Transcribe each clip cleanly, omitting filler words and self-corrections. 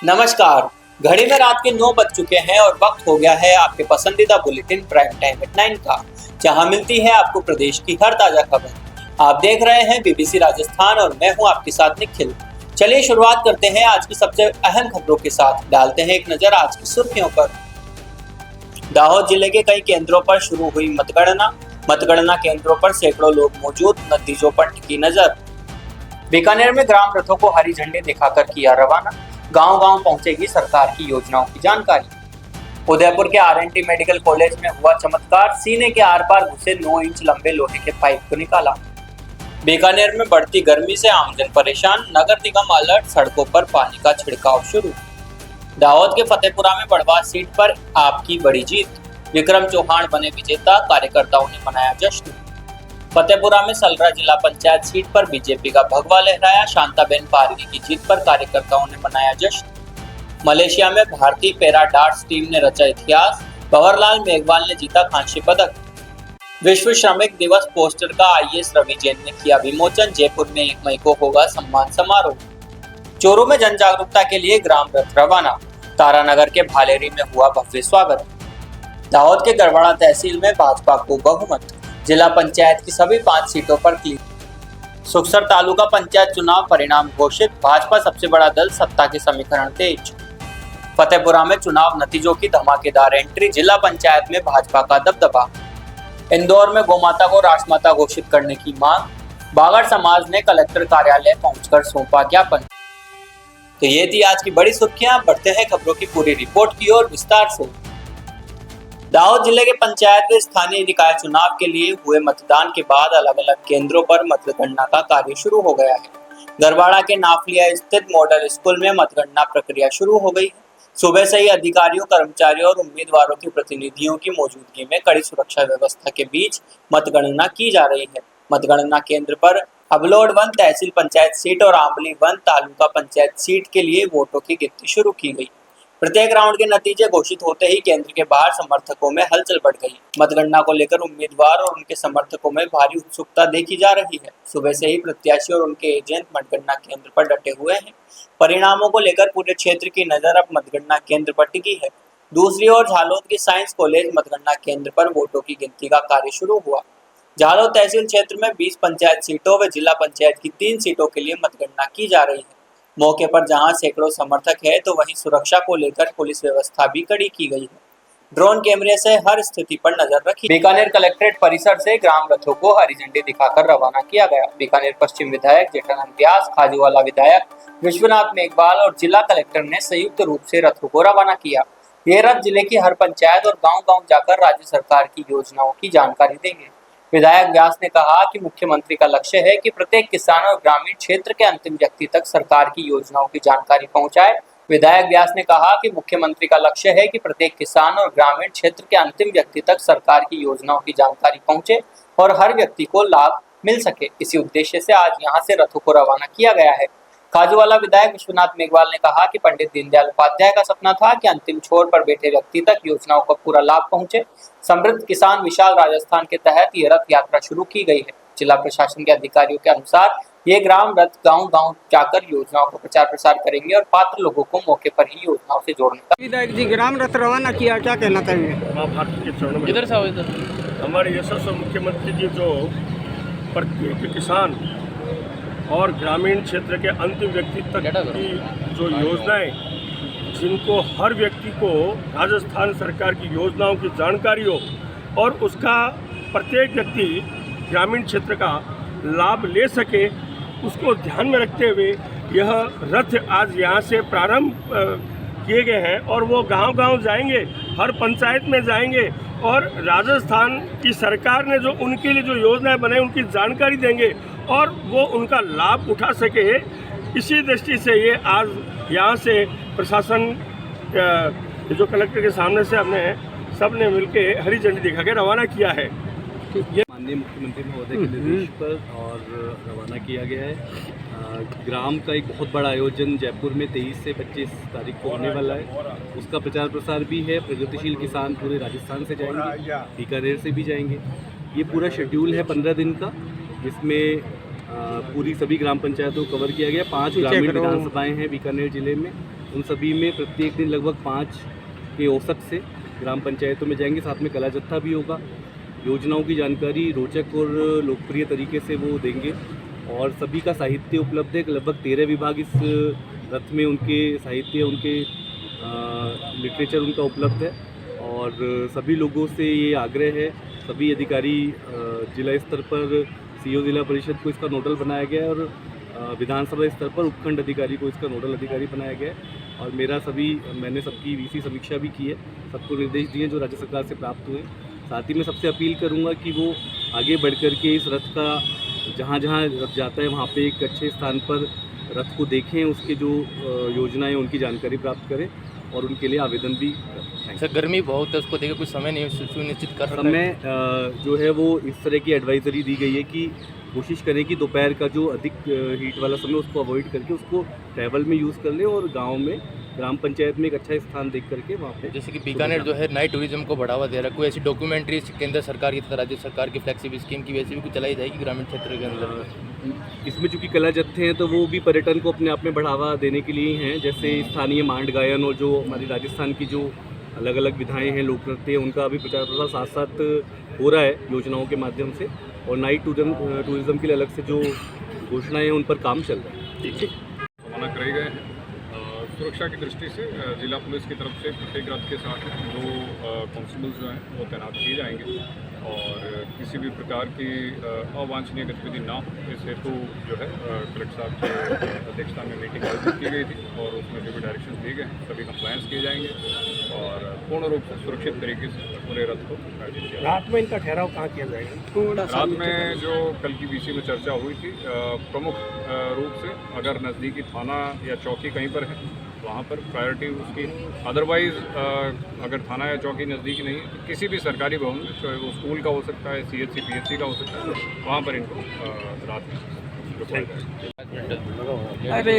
नमस्कार। घड़ी में रात के 9 बज चुके हैं और वक्त हो गया है आपके पसंदीदा बुलेटिन प्राइम टाइम एट 9 का, जहां मिलती है आपको प्रदेश की हर ताजा खबर। आप देख रहे हैं बीबीसी राजस्थान और मैं हूं आपके साथ निखिल। चलिए शुरुआत करते हैं आज की सबसे अहम खबरों के साथ। डालते हैं एक नजर आज की सुर्खियों पर। दाहोद जिले के कई केंद्रों पर शुरू हुई मतगणना केंद्रों पर सैकड़ों लोग मौजूद, नतीजों पर टिकी नजर। बीकानेर में ग्राम रथों को हरी झंडी दिखाकर किया रवाना, गांव-गांव पहुंचेगी सरकार की योजनाओं की जानकारी। उदयपुर के आरएनटी मेडिकल कॉलेज में हुआ चमत्कार, सीने के आर पार घुसे 9 इंच लंबे लोहे के पाइप को निकाला। बीकानेर में बढ़ती गर्मी से आमजन परेशान, नगर निगम अलर्ट, सड़कों पर पानी का छिड़काव शुरू। दाहोद के फतेहपुरा में बड़वास सीट पर आपकी बड़ी जीत, विक्रम चौहान बने विजेता, कार्यकर्ताओं ने मनाया जश्न। फतेहपुरा में सलरा जिला पंचायत सीट पर बीजेपी का भगवा लहराया, शांताबेन पारगी की जीत पर कार्यकर्ताओं ने मनाया जश्न। मलेशिया में भारतीय पैरा डार्ट्स टीम ने रचा इतिहास, भंवरलाल मेघवाल ने जीता कांस्य पदक। विश्व श्रमिक दिवस पोस्टर का आईएएस रवि जैन ने किया विमोचन, जयपुर में 1 मई को होगा सम्मान समारोह। चोरू में जन जागरूकता के लिए ग्राम रथ रवाना, तारानगर के भालेरी में हुआ भव्य स्वागत। दाहोद के गढ़वाड़ा तहसील में भाजपा को बहुमत, जिला पंचायत की सभी 5 सीटों पर क्लीन। सुखसर तालुका पंचायत चुनाव परिणाम घोषित, भाजपा सबसे बड़ा दल, सत्ता के समीकरण तेज। फतेहपुरा में चुनाव नतीजों की धमाकेदार एंट्री, जिला पंचायत में भाजपा का दबदबा। इंदौर में गौमाता को राष्ट्रमाता घोषित करने की मांग, बागड़ समाज ने कलेक्टर कार्यालय पहुंचकर सौंपा ज्ञापन। तो ये थी आज की बड़ी सुर्खियां। बढ़ते हैं खबरों की पूरी रिपोर्ट की ओर विस्तार से। दाहोद जिले के पंचायत व स्थानीय निकाय चुनाव के लिए हुए मतदान के बाद अलग अलग केंद्रों पर मतगणना का कार्य शुरू हो गया है। गढ़वाड़ा के नाफलिया स्थित मॉडल स्कूल में मतगणना प्रक्रिया शुरू हो गई है। सुबह से ही अधिकारियों, कर्मचारियों और उम्मीदवारों के प्रतिनिधियों की मौजूदगी में कड़ी सुरक्षा व्यवस्था के बीच मतगणना की जा रही है। मतगणना केंद्र पर अबलोड 1 तहसील पंचायत सीट और आंबली 1 तालुका पंचायत सीट के लिए वोटों की गिनती शुरू की गई। प्रत्येक राउंड के नतीजे घोषित होते ही केंद्र के बाहर समर्थकों में हलचल बढ़ गई। मतगणना को लेकर उम्मीदवार और उनके समर्थकों में भारी उत्सुकता देखी जा रही है। सुबह से ही प्रत्याशी और उनके एजेंट मतगणना केंद्र पर डटे हुए हैं। परिणामों को लेकर पूरे क्षेत्र की नजर अब मतगणना केंद्र पर टिकी है। दूसरी ओर झालोद के साइंस कॉलेज मतगणना केंद्र पर वोटों की गिनती का कार्य शुरू हुआ। झालोद तहसील क्षेत्र में 20 पंचायत सीटों व जिला पंचायत की 3 सीटों के लिए मतगणना की जा रही है। मौके पर जहां सैकड़ों समर्थक है, तो वहीं सुरक्षा को लेकर पुलिस व्यवस्था भी कड़ी की गई है। ड्रोन कैमरे से हर स्थिति पर नजर रखी। बीकानेर कलेक्ट्रेट परिसर से ग्राम रथों को हरी झंडी दिखाकर रवाना किया गया। बीकानेर पश्चिम विधायक जेठानंद व्यास, खाजूवाला विधायक विश्वनाथ मेघवाल और जिला कलेक्टर ने संयुक्त रूप से रथों को रवाना किया। ये रथ जिले की हर पंचायत और गाँव-गाँव जाकर राज्य सरकार की योजनाओं की जानकारी देंगे। विधायक व्यास ने कहा कि मुख्यमंत्री का लक्ष्य है कि प्रत्येक किसान और ग्रामीण क्षेत्र के अंतिम व्यक्ति तक सरकार की योजनाओं की जानकारी पहुंचाए। विधायक व्यास ने कहा कि मुख्यमंत्री का लक्ष्य है कि प्रत्येक किसान और ग्रामीण क्षेत्र के अंतिम व्यक्ति तक सरकार की योजनाओं की जानकारी पहुंचे और हर व्यक्ति को लाभ मिल सके। इसी उद्देश्य से आज यहाँ से रथों को रवाना किया गया है। खाजूवाला विधायक विश्वनाथ मेघवाल ने कहा कि पंडित दीनदयाल उपाध्याय का सपना था कि अंतिम छोर पर बैठे व्यक्ति तक योजनाओं का पूरा लाभ पहुंचे। समृद्ध किसान विशाल राजस्थान के तहत ये रथ यात्रा शुरू की गई है। जिला प्रशासन के अधिकारियों के अनुसार ये ग्राम रथ गांव-गांव जाकर योजनाओं का प्रचार प्रसार करेंगे और पात्र लोगों को मौके पर ही योजनाओं से जोड़ने का। विधायक जी ग्राम रथ रवाना किया, क्या कहना चाहेंगे? भारत के चरणों में इधर से आओ, इधर। हमारे यशस्वी मुख्यमंत्री जी जो प्रत्येक किसान और ग्रामीण क्षेत्र के अंतिम व्यक्ति तक की जो योजनाएं, जिनको हर व्यक्ति को राजस्थान सरकार की योजनाओं की जानकारी हो और उसका प्रत्येक व्यक्ति ग्रामीण क्षेत्र का लाभ ले सके, उसको ध्यान में रखते हुए यह रथ आज यहाँ से प्रारंभ किए गए हैं और वो गांव-गांव जाएंगे, हर पंचायत में जाएंगे और राजस्थान की सरकार ने जो उनके लिए जो योजनाएं बनाई उनकी जानकारी देंगे और वो उनका लाभ उठा सके। इसी दृष्टि से ये आज यहाँ से प्रशासन जो कलेक्टर के सामने से हमने सब ने मिलकर हरी झंडी दिखा के रवाना किया है। माननीय मुख्यमंत्री महोदय के निर्देश पर और रवाना किया गया है। ग्राम का एक बहुत बड़ा आयोजन जयपुर में 23 से 25 तारीख को होने वाला है। उसका प्रचार प्रसार भी है। प्रगतिशील किसान पूरे राजस्थान से जाएंगे, बीकानेर से भी जाएंगे। ये पूरा शेड्यूल है 15 दिन का, जिसमें पूरी सभी ग्राम पंचायतों को कवर किया गया। 5 ग्रामीण विधानसभाएं हैं बीकानेर जिले में। उन सभी में प्रत्येक दिन लगभग 5 के औसत से ग्राम पंचायतों में जाएंगे। साथ में कला जत्था भी होगा। योजनाओं की जानकारी रोचक और लोकप्रिय तरीके से वो देंगे और सभी का साहित्य उपलब्ध है। लगभग 13 विभाग इस रथ में उनके साहित्य, उनके लिटरेचर उनका उपलब्ध है और सभी लोगों से ये आग्रह है, सभी अधिकारी जिला स्तर पर सीओ जिला परिषद को इसका नोडल बनाया गया है और विधानसभा स्तर पर उपखंड अधिकारी को इसका नोडल अधिकारी बनाया गया है और मैंने सबकी वीसी समीक्षा भी की है, सबको निर्देश दिए जो राज्य सरकार से प्राप्त हुए। साथ ही मैं सबसे अपील करूंगा कि वो आगे बढ़ कर के इस रथ का जहाँ जहाँ रथ जाता है वहाँ पे एक अच्छे स्थान पर रथ को देखें, उसके जो योजनाएं उनकी जानकारी प्राप्त करें और उनके लिए आवेदन भी करें। सर गर्मी बहुत है, उसको देखिए कुछ समय नहीं सुनिश्चित कर सकते। समय जो है वो इस तरह की एडवाइजरी दी गई है कि कोशिश करें कि दोपहर का जो अधिक हीट वाला समय उसको अवॉइड करके उसको ट्रैवल में यूज़ कर लें और गांव में ग्राम पंचायत में एक अच्छा स्थान देख करके वहाँ पे, जैसे कि बीकानेर जो है नाइट टूरिज्म को बढ़ावा दे रहा है, कोई ऐसी डॉक्यूमेंट्री केंद्र सरकार की तथा राज्य सरकार की फ्लैगशिप स्कीम की वैसे भी कुछ चलाई जाएगी ग्रामीण क्षेत्र के अंदर? इसमें चूँकि कला जत्थे हैं तो वो भी पर्यटन को अपने आप में बढ़ावा देने के लिए हैं। जैसे स्थानीय मांड गायन और जो हमारी राजस्थान की जो अलग अलग विधाएँ हैं, लोक नृत्य, उनका भी प्रचार प्रसार साथ साथ हो रहा है योजनाओं के माध्यम से और नाइट टूरिज्म के लिए अलग से जो घोषणाएँ हैं उन पर काम चल रहा है। ठीक है, रवाना करे गए हैं। सुरक्षा की दृष्टि से जिला पुलिस की तरफ से प्रत्येक रथ के साथ 2 कांस्टेबल्स जो हैं वो तैनात किए जाएंगे और किसी भी प्रकार की अवांछनीय गतिविधि ना हो इस हेतु जो है कलेक्टर साहब की अध्यक्षता में मीटिंग आयोजित की गई थी और उसमें जो भी डायरेक्शन दिए गए हैं सभी कंप्लायंस किए जाएंगे और पूर्ण रूप से सुरक्षित तरीके से पूरे रथ को आयोजित किया। रात में इनका ठहराव कहाँ किया जाएगा? रात में जो कल की बीसी में चर्चा हुई थी, प्रमुख रूप से अगर नज़दीकी थाना या चौकी कहीं पर है वहाँ पर प्रायोरिटी उसकी, अदरवाइज़ अगर थाना या चौकी नज़दीक नहीं तो किसी भी सरकारी भवन में, चाहे वो स्कूल का हो सकता है, CHC PHC का हो सकता है, वहाँ पर इनको रात में रुकवाया जाएगा। अरे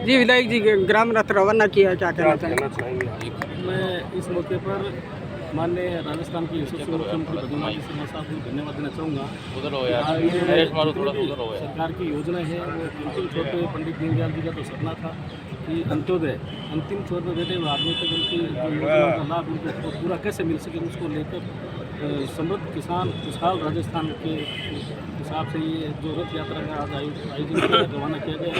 जी, विधायक जी ग्राम रथ रवाना किया, क्या कहना चाहेंगे? मैं इस मौके पर माननीय राजस्थान के यशस्वी मुख्यमंत्री बद्रीनाथ सिन्हा साहब को धन्यवाद देना चाहूँगा। सरकार की योजना है वो अंतिम छोर पर पंडित दीनदयाल जी का तो सपना था कि अंत्योदय अंतिम छोर पर बैठे हुए आदमी तक उनकी योजनाओं का लाभ उनको पूरा कैसे मिल सके, उसको लेकर समृद्ध किसान खुशहाल राजस्थान के हिसाब से ये जो रथ यात्रा का आज आयोजन किया रवाना किया गया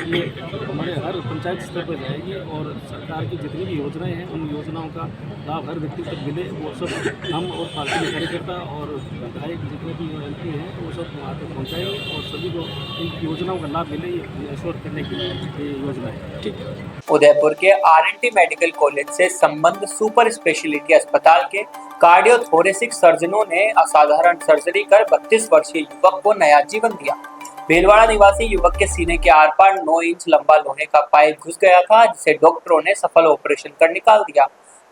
ये हमारे हर पंचायत स्तर पर जाएगी और सरकार की जितनी भी योजनाएं हैं उन योजनाओं का लाभ हर व्यक्ति तक मिले, वो सब हम और पार्टी के कार्यकर्ता और विधायक जितने भी MP हैं वो सब वहाँ तक पहुँचाएंगे और सभी को इन योजनाओं का लाभ मिले ये एश्योर करने की ये योजना है। ठीक है। उदयपुर के RNT मेडिकल कॉलेज से संबद्ध सुपर स्पेशलिटी अस्पताल के कार्डियोथोरेसिक सर्जनों ने असाधारण सर्जरी कर 32 वर्षीय युवक को नया जीवन दिया। भीलवाड़ा निवासी युवक के सीने के आर पार 9 इंच लंबा लोहे का पाइप घुस गया था, जिसे डॉक्टरों ने सफल ऑपरेशन कर निकाल दिया।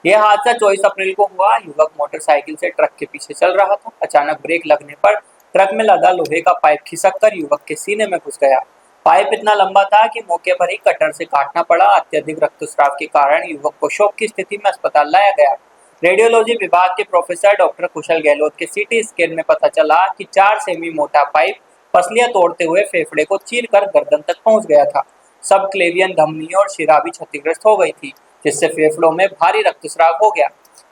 यह हादसा 24 अप्रैल को हुआ। युवक मोटरसाइकिल से ट्रक के पीछे चल रहा था। अचानक ब्रेक लगने पर ट्रक में लदा लोहे का पाइप खिसक कर युवक के सीने में घुस गया। पाइप इतना लंबा था कि मौके पर ही कटर से काटना पड़ा। अत्यधिक रक्तस्राव के कारण युवक को शॉक की स्थिति में अस्पताल लाया गया। रेडियोलॉजी विभाग के प्रोफेसर डॉक्टर कुशल गहलोत के CT स्कैन में पता चला कि 4 सेमी मोटा पाइप पसलियां तोड़ते हुए फेफड़े को चीरकर गर्दन तक पहुंच गया था। सब क्लेवियन धमनी और शिरा भी क्षतिग्रस्त हो गई थी, जिससे फेफड़ों में भारी रक्तस्राव हो गया।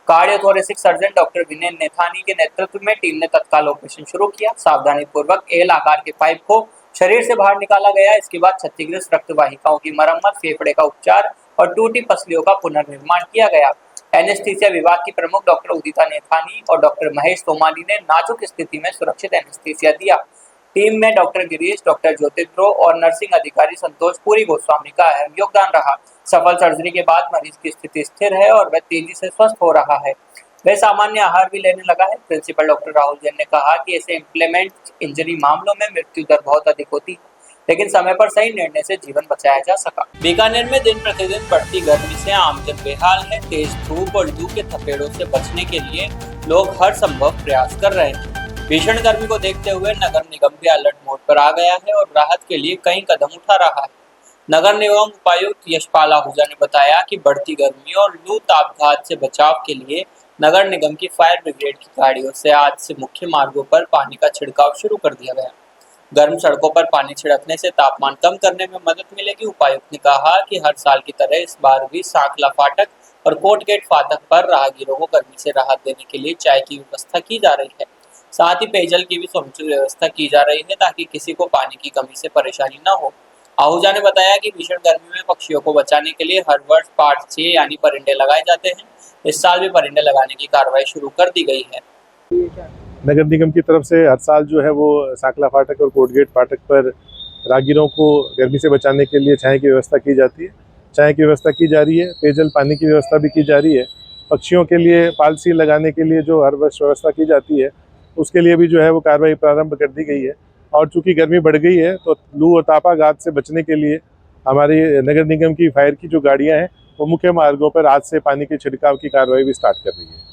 कार्डियोथोरेसिक सर्जन डॉक्टर विनय नेथानी के नेतृत्व में टीम ने तत्काल ऑपरेशन शुरू किया। सावधानी पूर्वक L आकार के पाइप को शरीर से बाहर निकाला गया। इसके बाद क्षतिग्रस्त रक्तवाहिकाओं की मरम्मत, फेफड़े का उपचार और टूटी पसलियों का पुनर्निर्माण किया गया। एनेस्थीसिया विभाग की प्रमुख डॉक्टर उदिता नेथानी और डॉक्टर महेश तोमानी ने नाजुक स्थिति में सुरक्षित एनेस्थीसिया दिया। टीम में डॉक्टर गिरीश, डॉक्टर ज्योतिद्रो और नर्सिंग अधिकारी संतोष पुरी गोस्वामी का अहम योगदान रहा। सफल सर्जरी के बाद मरीज की स्थिति स्थिर है और वह तेजी से स्वस्थ हो रहा है। वह सामान्य आहार भी लेने लगा है। प्रिंसिपल डॉक्टर राहुल जैन ने कहा कि ऐसे इम्प्लीमेंट इंजरी मामलों में मृत्यु दर बहुत अधिक होती है, लेकिन समय पर सही निर्णय से जीवन बचाया जा सका। बीकानेर में दिन प्रतिदिन बढ़ती गर्मी से आमजन बेहाल है। तेज धूप और लू के थपेड़ों से बचने के लिए लोग हर संभव प्रयास कर रहे हैं। भीषण गर्मी को देखते हुए नगर निगम भी अलर्ट मोड पर आ गया है और राहत के लिए कई कदम उठा रहा है। नगर निगम उपायुक्त यशपाल आहूजा ने बताया कि बढ़ती गर्मी और लू तापघात से बचाव के लिए नगर निगम की फायर ब्रिगेड की गाड़ियों से आज से मुख्य मार्गों पर पानी का छिड़काव शुरू कर दिया गया। गर्म सड़कों पर पानी छिड़कने से तापमान कम करने में मदद मिलेगी। उपायुक्त ने कहा कि हर साल की तरह इस बार भी सांखला फाटक और कोट गेट फाटक पर राहगीरों को गर्मी से राहत देने के लिए चाय की व्यवस्था की जा रही है। साथ ही पेयजल की भी समुचित व्यवस्था की जा रही है ताकि किसी को पानी की कमी से परेशानी न हो। आहूजा ने बताया कि भीषण गर्मी में पक्षियों को बचाने के लिए हर वर्ष 5-6 यानी परिंदे लगाए जाते हैं। इस साल भी परिंदे लगाने की कार्रवाई शुरू कर दी गई है। नगर निगम की तरफ से हर साल जो है वो सांखला फाटक और कोटगेट फाटक पर राहगीरों को गर्मी से बचाने के लिए छाया की व्यवस्था की जाती है। छाया की व्यवस्था की जा रही है, पेयजल पानी की व्यवस्था भी की जा रही है। पक्षियों के लिए पॉलिसी लगाने के लिए जो हर वर्ष व्यवस्था की जाती है उसके लिए भी जो है वो कार्रवाई प्रारंभ कर दी गई है। और चूँकि गर्मी बढ़ गई है तो लू और तापाघात से बचने के लिए हमारी नगर निगम की फायर की जो गाड़ियाँ हैं वो मुख्य मार्गों पर आज से पानी के छिड़काव की कार्रवाई भी स्टार्ट कर रही है।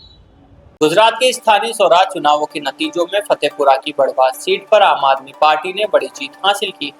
गुजरात के स्थानीय स्वराज चुनावों के नतीजों में फतेहपुरा की बड़वास सीट पर आम आदमी पार्टी ने बड़ी जीत हासिल की।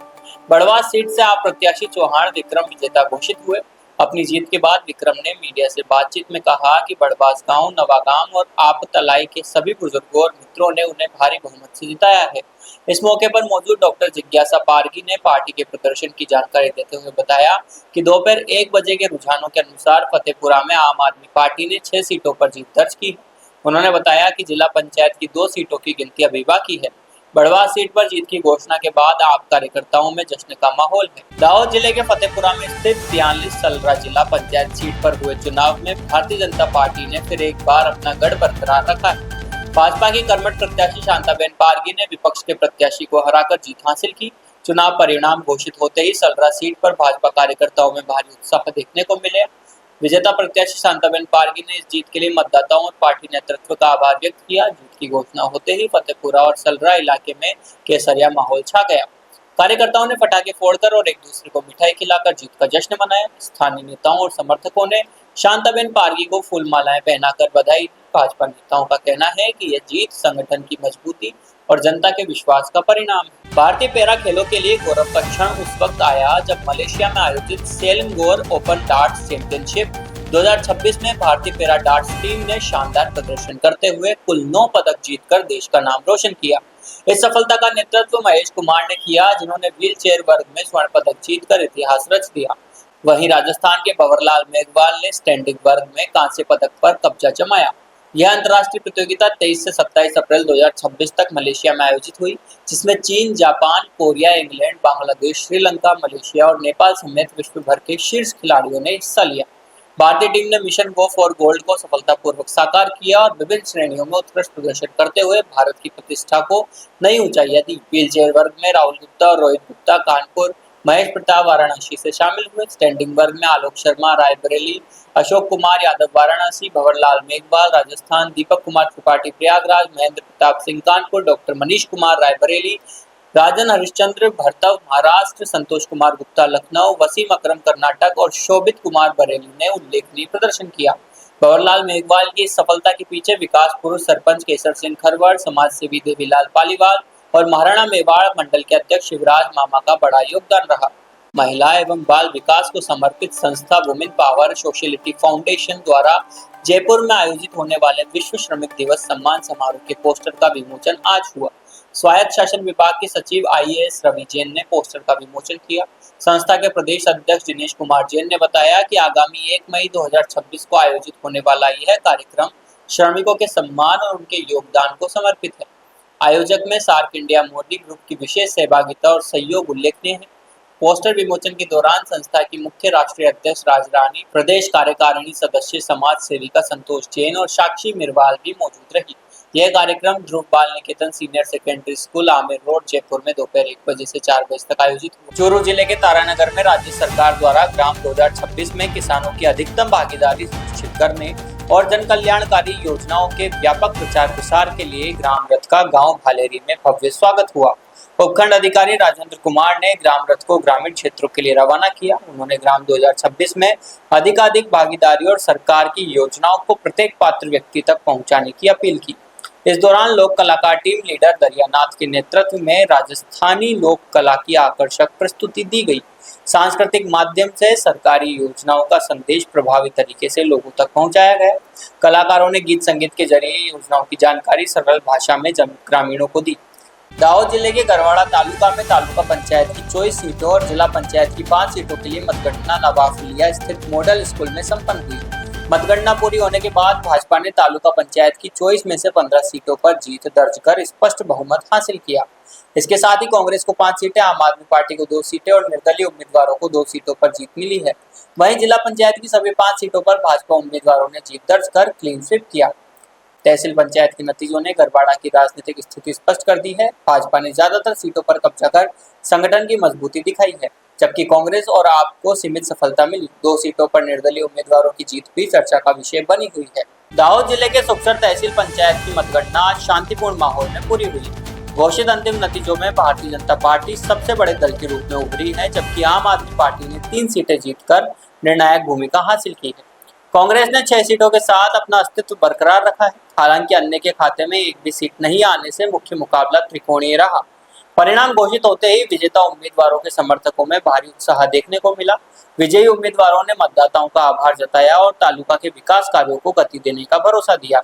बड़वास सीट से आप प्रत्याशी चौहान विक्रम विजेता घोषित हुए। अपनी जीत के बाद विक्रम ने मीडिया से बातचीत में कहा कि बड़वास गांव, नवागाम और आपतलाई के सभी बुजुर्गों और मित्रों ने उन्हें भारी बहुमत से जिताया है। इस मौके पर मौजूद डॉक्टर जिज्ञासा पारगी ने पार्टी के प्रदर्शन की जानकारी देते हुए बताया कि दोपहर 1 बजे के रुझानों के अनुसार फतेहपुरा में आम आदमी पार्टी ने 6 सीटों पर जीत दर्ज की है। उन्होंने बताया कि जिला पंचायत की 2 सीटों की गिनती अभी बाकी है। बड़वास सीट पर जीत की घोषणा के बाद आप कार्यकर्ताओं में जश्न का माहौल है। दाहोद जिले के फतेहपुरा में स्थित 43 सलरा जिला पंचायत सीट पर हुए चुनाव में भारतीय जनता पार्टी ने फिर एक बार अपना गढ़ बरकरार रखा है। भाजपा की कर्मठ प्रत्याशी शांताबेन पारगी ने विपक्ष के प्रत्याशी को हराकर जीत हासिल की। चुनाव परिणाम घोषित होते ही सलरा सीट पर भाजपा कार्यकर्ताओं में भारी उत्साह देखने को मिले। विजेता प्रत्याशी शांताबेन पारगी ने इस जीत के लिए मतदाताओं और पार्टी नेतृत्व का आभार व्यक्त किया। जीत की घोषणा होते ही फतेहपुरा और सलरा इलाके में केसरिया माहौल छा गया। कार्यकर्ताओं ने पटाखे फोड़कर और एक दूसरे को मिठाई खिलाकर जीत का जश्न मनाया। स्थानीय नेताओं और समर्थकों ने शांताबेन पारगी को फूल मालाएं पहनाकर बधाई दी। भाजपा नेताओं का कहना है कि यह जीत संगठन की मजबूती और जनता के विश्वास का परिणाम है। भारतीय पैरा खेलों के लिए गौरव का क्षण उस वक्त आया जब मलेशिया में आयोजित सेलिंगोर ओपन डार्ट्स चैंपियनशिप 2026 में भारतीय पैरा डार्ट्स टीम ने शानदार प्रदर्शन करते हुए कुल 9 पदक जीतकर देश का नाम रोशन किया। इस सफलता का नेतृत्व महेश कुमार ने किया, जिन्होंने व्हील चेयर वर्ग में स्वर्ण पदक जीतकर इतिहास रच दिया। वहीं राजस्थान के भंवरलाल मेघवाल ने स्टैंडिंग वर्ग में कांस्य पदक पर कब्जा जमाया। यह अंतर्राष्ट्रीय प्रतियोगिता 23 से 27 अप्रैल 2026 तक मलेशिया में आयोजित हुई, जिसमें चीन, Japan, Korea, England, Bangladesh, Sri Lanka, Malaysia और नेपाल समेत विश्व भर के शीर्ष खिलाड़ियों ने हिस्सा लिया। भारतीय टीम ने मिशन गो फॉर गोल्ड को सफलतापूर्वक साकार किया और विभिन्न श्रेणियों में उत्कृष्ट प्रदर्शन करते हुए भारत की प्रतिष्ठा को नई ऊंचाइयां दी। व्हील चेयर वर्ग में राहुल गुप्ता और रोहित गुप्ता कानपुर, महेश प्रताप वाराणसी से शामिल हुए। स्टैंडिंग वर्ग में आलोक शर्मा रायबरेली, अशोक कुमार यादव वाराणसी, भंवरलाल मेघवाल राजस्थान, दीपक कुमार त्रिपाठी प्रयागराज, महेंद्र प्रताप सिंह कानपुर, डॉक्टर मनीष कुमार रायबरेली, राजन हरिश्चंद्र भरतव महाराष्ट्र, संतोष कुमार गुप्ता लखनऊ, वसीम अकरम कर्नाटक और शोभित कुमार बरेली ने उल्लेखनीय प्रदर्शन किया। भंवरलाल मेघवाल की इस सफलता के पीछे विकास पुरुष सरपंच केसर सिंह खरवड़, समाज सेवी देवीलाल पालीवाल और महाराणा मेवाड़ मंडल के अध्यक्ष शिवराज मामा का बड़ा योगदान रहा। महिला एवं बाल विकास को समर्पित संस्था वुमेन पावर सोशलिटी फाउंडेशन द्वारा जयपुर में आयोजित होने वाले विश्व श्रमिक दिवस सम्मान समारोह के पोस्टर का विमोचन आज हुआ। स्वायत्त शासन विभाग के सचिव IAS रवि जैन ने पोस्टर का विमोचन किया। संस्था के प्रदेश अध्यक्ष दिनेश कुमार जैन ने बताया कि आगामी 1 मई 2026 को आयोजित होने वाला यह कार्यक्रम श्रमिकों के सम्मान और उनके योगदान को समर्पित है। आयोजक में सार्क इंडिया मोदी ग्रुप की विशेष सहभागिता और सहयोग उल्लेखनीय है। पोस्टर विमोचन के दौरान संस्था की मुख्य राष्ट्रीय अध्यक्ष राजरानी, प्रदेश कार्यकारिणी सदस्य समाज सेविका संतोष जैन और साक्षी मिरवाल भी मौजूद रही। यह कार्यक्रम Dhruv Bal Niketan senior secondary school Amer road Jaipur में दोपहर 1 बजे से 4 बजे तक आयोजित हुआ। चूरू जिले के तारानगर में राज्य सरकार द्वारा ग्राम 2026 में किसानों की अधिकतम भागीदारी सुनिश्चित करने और जन कल्याणकारी योजनाओं के व्यापक प्रचार प्रसार के लिए ग्राम रथ का गांव भालेरी में भव्य स्वागत हुआ। उपखंड अधिकारी राजेंद्र कुमार ने ग्राम रथ को ग्रामीण क्षेत्रों के लिए रवाना किया। उन्होंने ग्राम 2026 में अधिकाधिक भागीदारी और सरकार की योजनाओं को प्रत्येक पात्र व्यक्ति तक पहुंचाने की अपील की। इस दौरान लोक कलाकार टीम लीडर दरियानाथ के नेतृत्व में राजस्थानी लोक कला की आकर्षक प्रस्तुति दी गई। सांस्कृतिक माध्यम से सरकारी योजनाओं का संदेश प्रभावी तरीके से लोगों तक पहुंचाया गया। कलाकारों ने गीत संगीत के जरिए योजनाओं की जानकारी सरल भाषा में ग्रामीणों को दी। दाहोद जिले के गरवाड़ा तालुका में तालुका पंचायत की 24 सीटों और जिला पंचायत की 5 सीटों के लिए मतगणना नवाफुलिया स्थित मॉडल स्कूल में संपन्न हुई। मतगणना पूरी होने के बाद भाजपा ने तालुका पंचायत की 24 में से 15 सीटों पर जीत दर्ज कर स्पष्ट बहुमत हासिल किया। इसके साथ ही कांग्रेस को 5 सीटें, आम आदमी पार्टी को 2 सीटें और निर्दलीय उम्मीदवारों को 2 सीटों पर जीत मिली है। वहीं जिला पंचायत की सभी 5 सीटों पर भाजपा उम्मीदवारों ने जीत दर्ज कर क्लीन स्वीप किया। तहसील पंचायत के नतीजों ने गरवाड़ा की राजनीतिक स्थिति स्पष्ट कर दी है। भाजपा ने ज्यादातर सीटों पर कब्जा कर संगठन की मजबूती दिखाई है, जबकि कांग्रेस और आप को सीमित सफलता मिली। 2 सीटों पर निर्दलीय उम्मीदवारों की जीत भी चर्चा का विषय बनी हुई है। दाहोद जिले के सुखसर तहसील पंचायत की मतगणना आज शांतिपूर्ण माहौल में पूरी हुई। घोषित अंतिम नतीजों में भारतीय जनता पार्टी सबसे बड़े दल के रूप में उभरी है, जबकि आम आदमी पार्टी ने 3 सीटें जीतकर निर्णायक भूमिका हासिल की है। कांग्रेस ने 6 सीटों के साथ अपना अस्तित्व बरकरार रखा है। हालांकि अन्य के खाते में एक भी सीट नहीं आने से मुख्य मुकाबला त्रिकोणीय रहा। परिणाम घोषित होते ही विजेता उम्मीदवारों के समर्थकों में भारी उत्साह देखने को मिला। विजयी उम्मीदवारों ने मतदाताओं का आभार जताया और तालुका के विकास कार्यों को गति देने का भरोसा दिया।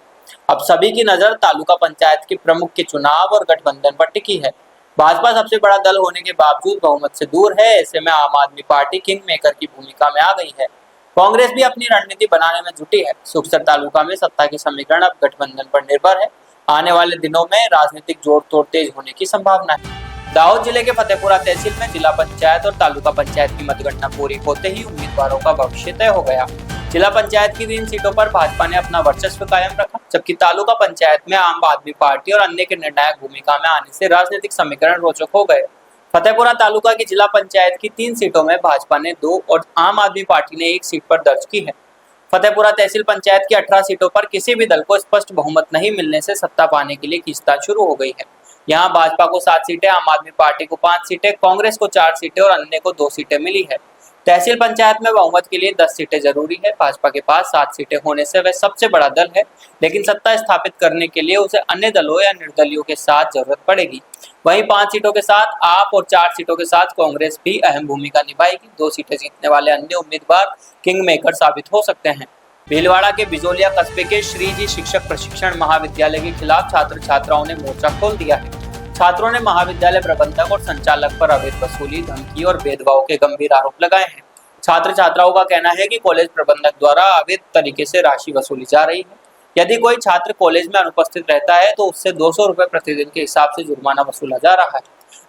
अब सभी की नजर तालुका पंचायत के प्रमुख के चुनाव और गठबंधन पर टिकी है। भाजपा सबसे बड़ा दल होने के बावजूद बहुमत से दूर है। ऐसे में आम आदमी पार्टी किंग मेकर की भूमिका में आ गई है। कांग्रेस भी अपनी रणनीति बनाने में जुटी है। सुखसर तालुका में सत्ता के समीकरण अब गठबंधन पर निर्भर है। आने वाले दिनों में राजनीतिक जोड़ तोड़ तेज होने की संभावना है। दाहोद जिले के फतेहपुरा तहसील में जिला पंचायत और तालुका पंचायत की मतगणना पूरी होते ही उम्मीदवारों का भविष्य तय हो गया। जिला पंचायत की 3 सीटों पर भाजपा ने अपना वर्चस्व कायम रखा, जबकि तालुका पंचायत में आम आदमी पार्टी और अन्य के निर्णायक भूमिका में आने से राजनीतिक समीकरण रोचक हो गए। फतेहपुरा तालुका की जिला पंचायत की 3 सीटों में भाजपा ने 2 और आम आदमी पार्टी ने 1 सीट पर दर्ज की है। फतेहपुरा तहसील पंचायत की 18 सीटों पर किसी भी दल को स्पष्ट बहुमत नहीं मिलने से सत्ता पाने के लिए खींचतान शुरू हो गई है। यहाँ भाजपा को 7 सीटें, आम आदमी पार्टी को 5 सीटें, कांग्रेस को 4 सीटें और अन्य को 2 सीटें मिली है। तहसील पंचायत में बहुमत के लिए 10 सीटें जरूरी है। भाजपा के पास 7 सीटें होने से वह सबसे बड़ा दल है, लेकिन सत्ता स्थापित करने के लिए उसे अन्य दलों या निर्दलियों के साथ जरूरत पड़ेगी। वहीं 5 सीटों के साथ आप और 4 सीटों के साथ कांग्रेस भी अहम भूमिका निभाएगी। 2 सीटें जीतने वाले अन्य उम्मीदवार किंग मेकर साबित हो सकते हैं। भीलवाड़ा के बिजोलिया कस्बे के श्री जी शिक्षक प्रशिक्षण महाविद्यालय के खिलाफ छात्र छात्राओं ने मोर्चा खोल दिया है। छात्रों ने महाविद्यालय प्रबंधक और संचालक पर अवैध वसूली, धमकी और भेदभाव के गंभीर आरोप लगाए हैं। छात्र छात्राओं का कहना है कि कॉलेज प्रबंधक द्वारा अवैध तरीके से राशि वसूली जा रही है। यदि कोई छात्र कॉलेज में अनुपस्थित रहता है तो उससे 200 रुपए प्रतिदिन के हिसाब से जुर्माना वसूला जा रहा है।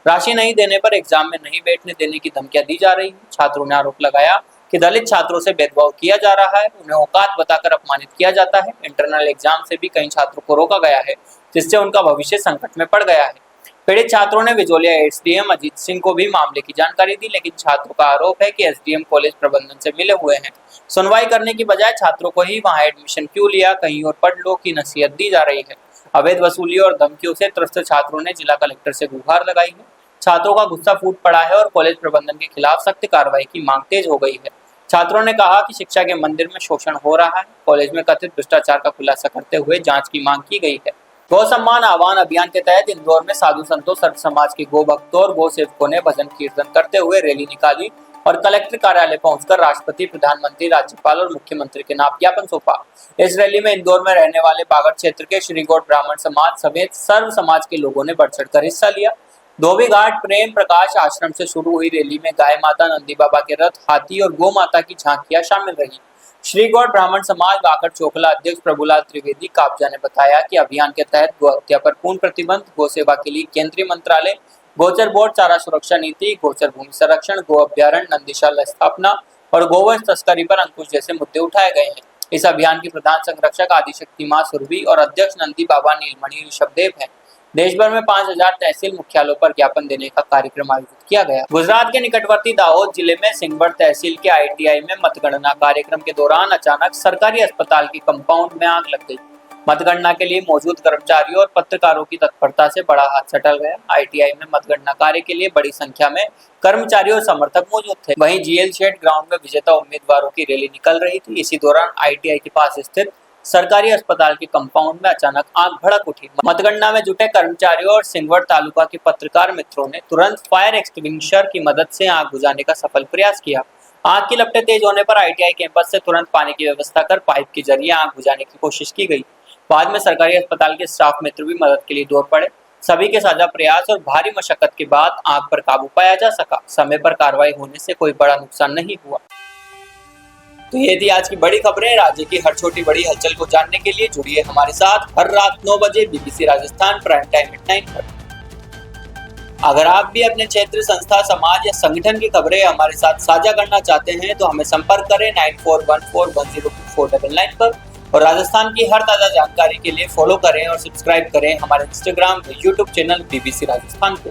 राशि नहीं देने पर एग्जाम में नहीं बैठने देने की धमकियां दी जा रही है। छात्रों ने आरोप लगाया कि दलित छात्रों से भेदभाव किया जा रहा है, उन्हें औकात बताकर अपमानित किया जाता है। इंटरनल एग्जाम से भी कई छात्रों को रोका गया है, जिससे उनका भविष्य संकट में पड़ गया है। पीड़ित छात्रों ने विजोलिया एसडीएम अजीत सिंह को भी मामले की जानकारी दी, लेकिन छात्रों का आरोप है कि एसडीएम कॉलेज प्रबंधन से मिले हुए हैं। सुनवाई करने की बजाय छात्रों को ही वहां एडमिशन क्यों लिया, कहीं और पढ़ लो की नसीहत दी जा रही है। अवैध वसूली और धमकियों से त्रस्त छात्रों ने जिला कलेक्टर से गुहार लगाई है। छात्रों का गुस्सा फूट पड़ा है और कॉलेज प्रबंधन के खिलाफ सख्त कार्रवाई की मांग तेज हो गई है। छात्रों ने कहा कि शिक्षा के मंदिर में शोषण हो रहा है। कॉलेज में कथित भ्रष्टाचार का खुलासा करते हुए जांच की मांग की गई है। गौ सम्मान आह्वान अभियान के तहत इंदौर में साधु संतों, सर्व समाज के गो भक्तों और गो सेवकों ने भजन कीर्तन करते हुए रैली निकाली और कलेक्टर कार्यालय पहुंचकर राष्ट्रपति, प्रधानमंत्री, राज्यपाल और मुख्यमंत्री के नाम ज्ञापन सौंपा। इस रैली में इंदौर में रहने वाले बागड़ क्षेत्र के श्री गौड़ ब्राह्मण समाज समेत सर्व समाज के लोगों ने बढ़ चढ़कर हिस्सा लिया। धोबी घाट प्रेम प्रकाश आश्रम से शुरू हुई रैली में गाय माता, नंदी बाबा के रथ, हाथी और गौ माता की झांकियां शामिल रही। श्री गौड़ ब्राह्मण समाज वाकड़ चोखला अध्यक्ष प्रभुलाल त्रिवेदी काबजा ने बताया कि अभियान के तहत गौ हत्या पर पूर्ण प्रतिबंध, गौ सेवा के लिए केंद्रीय मंत्रालय, गोचर बोर्ड, चारा सुरक्षा नीति, गोचर भूमि संरक्षण, गो अभ्यारण्य, नंदीशाला स्थापना और गोवंश तस्करी पर अंकुश जैसे मुद्दे उठाए गए हैं। इस अभियान की प्रधान संरक्षक आदिशक्ति मां सुरभि और अध्यक्ष नंदी बाबा नीलमणि ऋषभदेव हैं। देश भर में 5000 तहसील मुख्यालयों पर ज्ञापन देने का कार्यक्रम आयोजित किया गया। गुजरात के निकटवर्ती दाहोद जिले में सिंगवड तहसील के ITI में मतगणना कार्यक्रम के दौरान अचानक सरकारी अस्पताल के कंपाउंड में आग लग गई। मतगणना के लिए मौजूद कर्मचारियों और पत्रकारों की तत्परता से बड़ा हादसा टल गया। ITI में मतगणना कार्य के लिए बड़ी संख्या में कर्मचारी और समर्थक मौजूद थे। वहीं GL शेड ग्राउंड में विजेता उम्मीदवारों की रैली निकल रही थी। इसी दौरान ITI के पास स्थित सरकारी अस्पताल के कंपाउंड में अचानक आग भड़क उठी। मतगणना में जुटे कर्मचारियों और सिंगवड तालुका के पत्रकार मित्रों ने तुरंत फायर एक्सटिंग्विशर की मदद से आग बुझाने का सफल प्रयास किया। आग की लपटें तेज होने पर ITI कैंपस से तुरंत पानी की व्यवस्था कर पाइप के जरिए आग बुझाने की कोशिश की गई। बाद में सरकारी अस्पताल के स्टाफ मित्र भी मदद के लिए दौड़ पड़े। सभी के साझा प्रयास और भारी मशक्कत के बाद आग पर काबू पाया जा सका। समय पर कार्रवाई होने से कोई बड़ा नुकसान नहीं हुआ। तो ये थी आज की बड़ी खबरें। राज्य की हर छोटी बड़ी हलचल को जानने के लिए जुड़िए हमारे साथ हर रात 9 बजे BBC Rajasthan prime time at 9 पर। अगर आप भी अपने क्षेत्र, संस्था, समाज या संगठन की खबरें हमारे साथ साझा करना चाहते हैं तो हमें संपर्क करें 9414102499 पर और राजस्थान की हर ताजा जानकारी के लिए फॉलो करें और सब्सक्राइब करें हमारे इंस्टाग्राम व यूट्यूब चैनल BBC राजस्थान को।